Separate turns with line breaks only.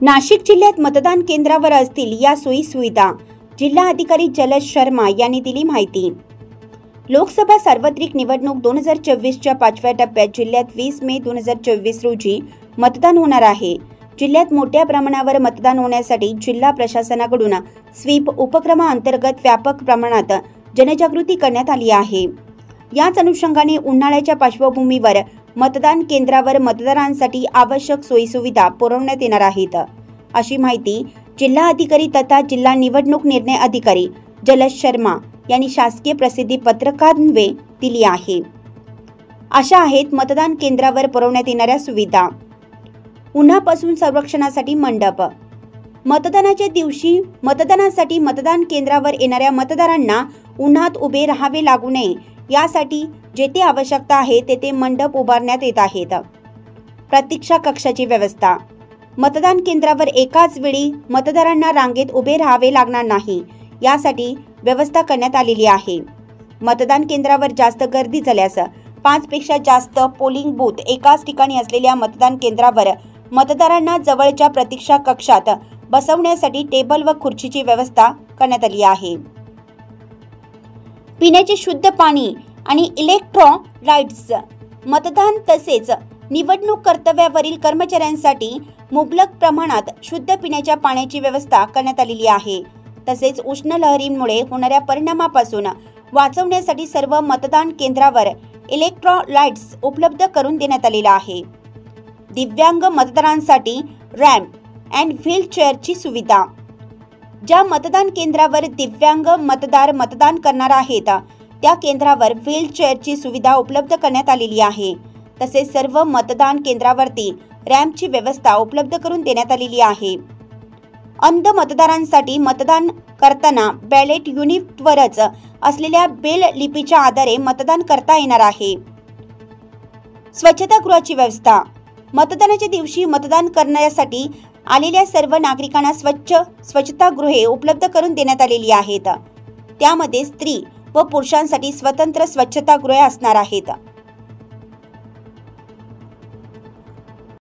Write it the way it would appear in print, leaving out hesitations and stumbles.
नाशिक जिल्ह्यात मतदान केंद्रावर असतील या सोयी सुविधा जिल्हा अधिकारी जलज शर्मा यांनी दिली माहिती। लोकसभा सार्वत्रिक निवडणूक 2024च्या 5व्या टप्प्यात जिल्ह्यात 20 मे 2024 रोजी मतदान होणार आहे। जिल्ह्यात मोठ्या प्रमाणावर मतदान होण्यासाठी जिल्हा प्रशासनाकडून स्वीप उपक्रमाअंतर्गत व्यापक प्रमाणात जनजागृती करण्यात आली आहे। याच अनुषंगाने उन्हाळ्याच्या पार्श्वभूमीवर मतदान केंद्रावर मतदारांसाठी आवश्यक सोयीसुविधा पुरवण्यात येणार आहेत, अशी माहिती जिल्हा अधिकारी तथा जिल्हा निवडणूक निर्णय अधिकारी जलज शर्मा यांनी शासकीय प्रसिद्धी पत्रकाद्वारे दिली आहे। अशा आहेत मतदान केंद्रावर पुरवण्यात येणाऱ्या सुविधा। उन्हापासून संरक्षणासाठी मंडप। मतदानाच्या दिवशी मतदानासाठी मतदान केंद्रावर येणाऱ्या मतदारांना उन्हात उभे राहावे लागू नये यासाठी जेथे आवश्यकता आहे तेथे मंडप उभारण्यात येत आहेत। प्रतीक्षा कक्षाची व्यवस्था। मतदान केंद्रावर एकाच वेळी मतदारांना रांगेत उभे राहावे लागणार नाही यासाठी व्यवस्था करण्यात आलेली आहे। मतदान केंद्रावर जास्त गर्दी झाल्यास 5 पेक्षा जास्त पोलिंग बूथ एकाच ठिकाणी असलेल्या मतदान केंद्रावर मतदारांना जवळच्या प्रतीक्षा कक्षात बसवण्यासाठी टेबल व खुर्चीची व्यवस्था करण्यात आली आहे। पिण्याचे शुद्ध पाणी आणि इलेक्ट्रोलाइट्स। मतदान तसेच निवडणूक कर्तव्यावरील कर्मचाऱ्यांसाठी मुबलक प्रमाणात शुद्ध पिण्याच्या पाण्याची व्यवस्था करण्यात आलेली आहे। तसेच उष्ण लहरीमुळे होणाऱ्या परिणामापासून वाचवण्यासाठी सर्व मतदान केंद्रावर इलेक्ट्रोलाइट्स उपलब्ध करून देण्यात आलेला आहे। दिव्यांग मतदारांसाठी रॅम्प अँड व्हीलचेअरची सुविधा। ज्या मतदान केंद्रावर दिव्यांग मतदार मतदान करणार आहेत त्या केंद्रावर व्हीलचेअरची सुविधा उपलब्ध करण्यात आलेली आहे। तसेच सर्व मतदान केंद्रावरती रॅम्पची व्यवस्था उपलब्ध करून देण्यात आलेली आहे। अंध मतदारांसाठी मतदान करताना बॅलेट युनिटवरच असलेल्या बेल लिपीच्या आधारे मतदान करता येणार आहे। स्वच्छतागृहाची व्यवस्था। मतदानाच्या दिवशी मतदान करण्यासाठी आलेल्या सर्व नागरिकांना स्वच्छतागृहे उपलब्ध करून देण्यात आलेली आहेत। त्यामध्ये स्त्री व पुरुषांसाठी स्वतंत्र स्वच्छतागृहे असणार आहेत।